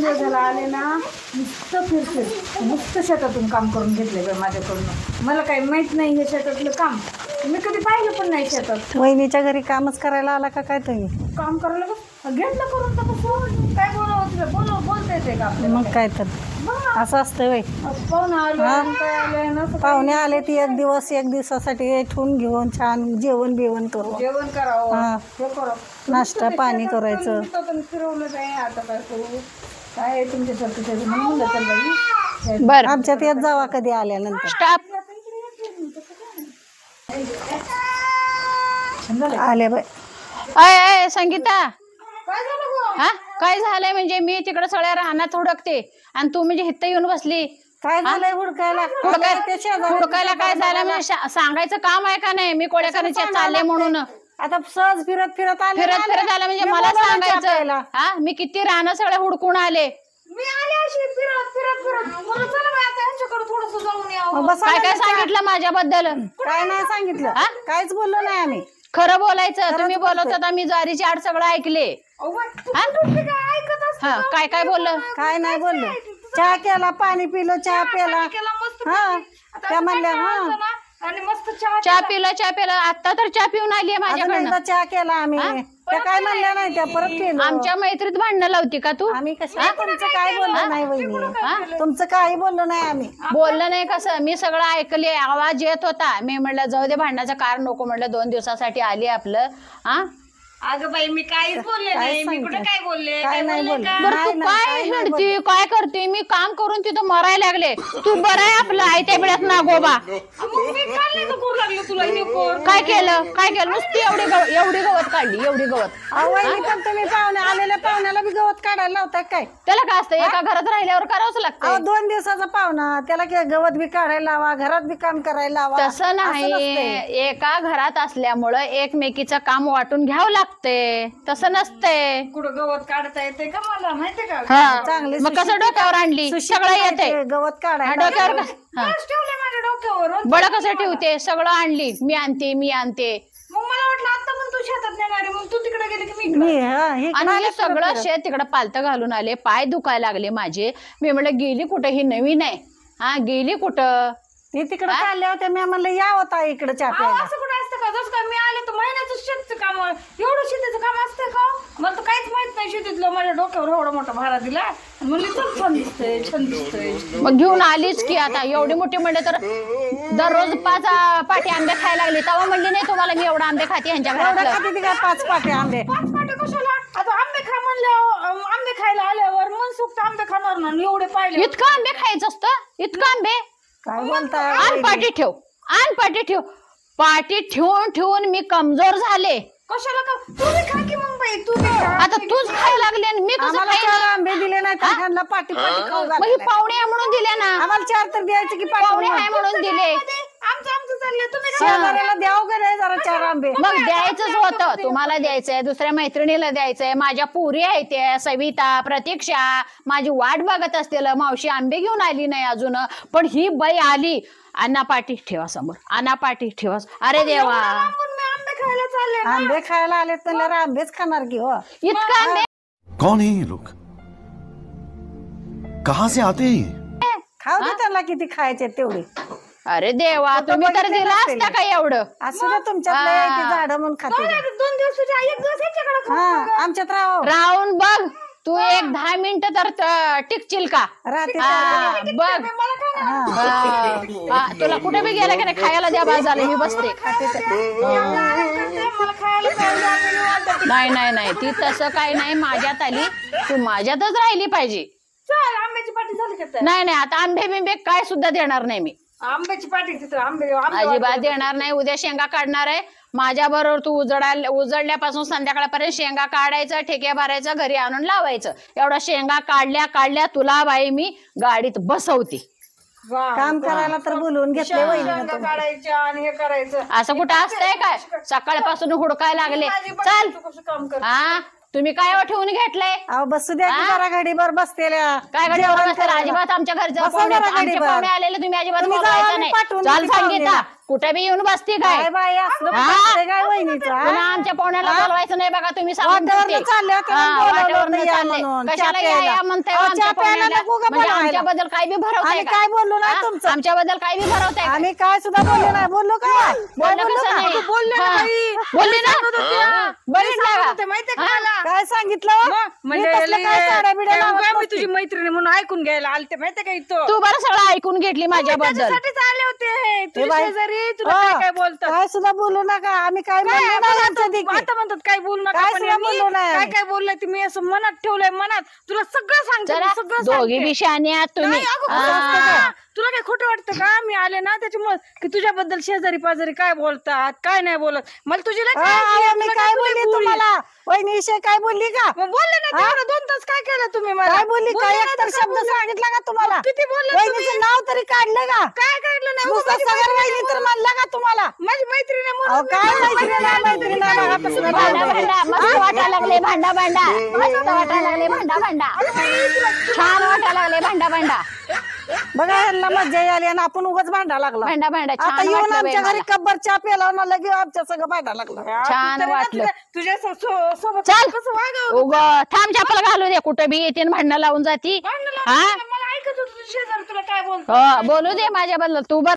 दिवस झाला आले ना नुसतं फिरते नुसतं शेतातून काम करून घेतले बाई माझ्याकडून. मला काही माहित नाही हे शेतातलं काम, मी कधी पाहिलं पण नाही शेतात. वहिनीच्या घरी कामच करायला आला का काय तुम्ही? काम करायला घेतलं करून तर कसं काय बोलावं बोलता येते का आपल्याला? मग काय तर असं असतं वय. पाहुणे आले काय आले ना पाहुणे आले ती एक दिवसासाठी ठेवून घेऊन छान जेवण बिवण करू, जेवण करावं हे करावं, नाश्ता पाणी करायचं. फिरवलं नाही आता काय करू काय तुमच्यासारखं म्हणून चल बाई. बरं आमच्यात येत जावा कधी आल्यानंतर. स्टॉप. आले बाई. अय संगीता, काय झालं गं? हा काय झालंय म्हणजे मी तिकडे सगळ्या रानात हुडकते आणि तू म्हणजे हित्त येऊन बसली. काय झालंय हुडकायला? हुडकायला काय झालं म्हणजे सांगायचं काम आहे का नाही? मी कोळ्याकरच्या चालले म्हणून आता सहज फिरत फिरत आले फिरत आलं म्हणजे मला सांगायचं. हा मी किती रानं सगळे हुडकून आले. मी आले अशी फिरत मला चला बाई आता यांच्याकडे थोडंसं जाऊन यावं. काय काय सांगितलं माझ्याबद्दल? काय नाही सांगितलं, काहीच बोललो नाही आम्ही. खरं बोलायचं. तुम्ही बोलत होता मी ज्वारीची आड सगळं ऐकले. ऐकत असते हा काय काय बोललं? काय नाही बोललो. चहा केला, पाणी पिलं, चहा प्याला. हा त्या म्हणल्या आणि मस्त चहा चहा पिलं आता तर चहा पिऊन आली अजून माझ्याकडनं. एकदा चहा केला आम्ही. त्या काय म्हणल्या नाही, त्या परत केलं. आमच्या मैत्रीत भांडणं लावती का तू? आम्ही कसं तुमचं काय बोललो नाही वहिनी, तुमचं काही बोललो नाही आम्ही. बोललं नाही कसं? मी सगळं ऐकले, आवाज येत होता. मी म्हटलं जाऊ दे भांडणाचं कारण नको, म्हटलं 2 दिवसासाठी आली आपलं. हा अगं बाई मी काहीच बोलले नाही, मी कुठे काय बोलले? काय नाही बोललो. बरं तू काय हिंडती काय करते? मी काम करून तिथं मरायला लागले. तू बरं आहे आपलं आहे त्या बिळात नागोबा. मी काय नाही करू लागले तुला हे कोर. काय केलं नुसती एवढी गवत काढली, एवढी गवत. वहिनी पण तुम्ही आलेल्या पाहुण्याला बी गवत काढायला लावताय काय? त्याला काय असतं, एका घरात राहिल्यावर करावंच लागतं. 2 दिवसाचा पाहुणा त्याला गवत बी काढायला लावा, घरात बी काम करायला लावा. तसं नाही, एका घरात असल्यामुळं एकमेकीचं काम वाटून घ्यावं लागते. तसं नसते. कुठं गवत काढता येते का मला माहितीये का? हा चांगली मग कसं डोक्यावर आणली? सगळं येते गवत काढायला. डोक्यावर. बस ठेवले माझ्या डोक्यावर. बळ कसं ठेवते? सगळं आणली, मी आणते. मग मला वाटलं आता पण तू शेतात नेणार आहे, मग तू तिकडे गेले की मी इकडे. आणि हे सगळं शेत तिकडं पालतं घालून आले, पाय दुखायला लागले माझे. मी म्हणलं गेली कुठं? ही नवीन आहे. हा गेली कुठं? ती तिकडे चालल्या होत्या. मी म्हणलं या होता इकडे चहा प्यायला. असं कुठं असतं का? जसं काय मी आले तर महिन्याचं शेतीचं काम, एवढं शेतीचं काम असतं का? मला तर काहीच माहित नाही शेतीतलं. माझ्या डोक्यावर एवढा मोठा भारा दिला आणि म्हणली चल छान दिसतंय. मग घेऊन आलीच की आता एवढी मोठी म्हणले तर दररोज 5 पाटी आंबे खायला लागले. तेव्हा म्हणली नाही तुम्हाला मी एवढा आंबे खाते ह्यांच्या घरात. खाते काय 5 पाटे आंबे? 5 पाटे कशाला? आता आंबे खा म्हणल्यावर आंबे खायला आल्यावर मनसुक्त आंबे खाणार ना एवढे पाहिले. इतकं आंबे खायचं असतं? इतकं आंबे? काय बोलताय? आण पाटी ठेव. पाटी ठेवून मी कमजोर झाले. कशाला का? तू बी खा की मग बाई, तू बी खा. आता तूच खायला लागले आणि मी कसं आम्हाला खाईन? 4 आंबे दिले नाही तर त्यांना पाटी खाऊ मग ही पाहुणे आहे म्हणून दिले ना. आम्हाला 4 तर द्यायचे की पाहुणे आहे म्हणून दिले. आमचं चाललंय, तुम्ही शेजाऱ्याला द्याव का नाही जरा 4 आंबे? मग द्यायचंच होतं. तुम्हाला द्यायचंय, दुसऱ्या मैत्रिणीला द्यायचंय, माझ्या पुरी आहे त्या सविता, प्रतीक्षा माझी वाट बघत असतील. मावशी आंबे घेऊन आली नाही अजून, पण ही बाई आली. आणा पाटी ठेवा समोर, आणा पाटी ठेवा. अरे देवा, आंबे खायला चालले. आंबे खायला आले तर आंबेच खाणार की हो. इतका आंबे कौन है ये लोग? कहां से आते हैं? खाऊ दे त्यांना किती खायचे तेवढे. अरे देवा, तुम्ही तर दिला असता का एवढं? असं ना तुमच्यात झाड म्हणून खाते. 2 दिवसाच्या 1 दिवस याच्याकडे हा आमच्यात राहून बघ तू 1-10 मिनिटं तर टिकशील का? राहते बघ तुला कुठे बी गेला की नाही खायला द्या, बाजाला मी बसते. नाही ती तसं काही नाही. माझ्यात आली, तू माझ्यातच राहिली पाहिजे. आंब्याची पाटी झाली का? नाही आता आंबे बिंबे काय सुद्धा देणार नाही मी. आंब्याची पाटी तिथं आंबे अजिबात देणार नाही. उद्या शेंगा काढणार आहे माझ्या बरोबर. तू उजळल्यापासून संध्याकाळपर्यंत शेंगा काढायचं, ठेके भरायचं, घरी आणून लावायचं. एवढा शेंगा काढल्या तुला बाई मी गाडीत बसवते. काम करायला तर बोलवून घेतले वहिनी. काढायचं आणि हे करायचं असं कुठं असतंय काय? सकाळपासून हुडकायला लागले. चल काम कर. हा तुम्ही काय ठेवून घेतलंय? अहो बसू द्या की जरा घडीभर बसतेल्या. काय घडीवर बसताना? अजिबात आमच्या घरचं पाहुणे आलेले तुम्ही अजिबात बोलवायचं नाही. चाल सांगितलं कुठे बी येऊन बसते काय काय बाई असलं हा? बसते काय वहिनीचं हा? पुन्हा आमच्या पाहुण्याला बोलवायचं नाही बघा तुम्ही सांगून वाटेवरनं ठेवते. चालले होते हा, म्हणून बोलवलं वाटेवरनं होतं या चालले. म्हणून, कशाला चहा या प्यायला. म्हणताय अहो, आमच्या चहा प्यायला पाहुण्याला? नको का म्हणजे बोलवायला? आमच्याबद्दल काय बी भरवताय आम्ही का? काय बोललो नाही हा? तुमचं. आमच्याबद्दल काय बी भरवताय का? आम्ही काय सुद्धा बोललो नाही बोललो का काय बोललं बोललो कसं का? नाही? बोलले ना हा. बाई. बोलली ना सांगत होती, हा. बघितलं सांगत का? होते, माहितीये का हा? मला? काय सांगितलं मग, मी म्हणजे तसलं काय साड्या बिड्या काय लावत उगा मी नसते. तुझी मैत्रिणी म्हणून ऐकून घ्यायला आलते माहितीये का इथं तू बरं सगळं ऐकून घेतली माझ्याबद्दल त्याच्यासाठीच आले होते हे तुझ्या बाई. शेजारी तुला हा. काय काय बोलतात काय सुद्धा बोलू नका आम्ही काय काय बोललो आपण नाही आता यांच्या देखी. आता म्हणतात काय बोलू नका काय पण सुद्धा यांनी बोललो नाही काय आम्ही. काय बोललंय ते मी असं मनात ठेवलंय मनात तुला सगळं सांगते जरा मी, सगळं दोघी सांगते. बी शहाणी आहात तुम्ही नाही, अगं, खोटं असतं हा. का? तुला काय खोटं वाटतं का मी आले ना त्याच्यामुळे की तुझ्याबद्दल शेजारी पाजारी काय बोलतात काय नाही बोलत मला तुझी लय हा, काळजी आहे, मी तुला काय तुला बोलली बोलली. तुम्हाला वहिनीविषयी काय बोलली का मग बोलले ना तेवढं 2 तास काय केलं तुम्ही मला काय बोलली बोलले काय ना एकतर तर काय शब्द बोलले? सांगितला का तुम्हाला किती बोलले वहिनीचं तुम्ही? नाव तरी काढलं का काय काढलं नाही नुसतं माझी सगळं मैत्रीण वहिनी तर म्हणला का तुम्हाला माझी मैत्रीण आहे अहो, म्हणून काय मी मैत्रीण आहे, मैत्रीण आहे, बघा कसलं भांडा बोलणं. भांडा मस्त वाटायला लागले भांडा भांडा मस्त वाटायला लागले भांडा भांडा छान वाटायला लागले भांडा भांडा बघा ह्यांना मज्जा आली आणि आपण उगाच भांडा लागला भांडा भांडा आता छान येऊन वाटलं बाई आमच्या घरी मला. कब्बर चहा प्याला ना लगे आमच्या सगळं भांडा लागला छान तरी ना वाटलं. तुझ्या सोबत चल कसं वागावं उग थांब चपल घालू दे कुठे बी येते भांडणं लावून जाती भांडणं हा लावून मला ऐकत होतं तुझ्या शेजारी तुला काय बोलतो हो बोलू दे माझ्याबद्दल तू बरं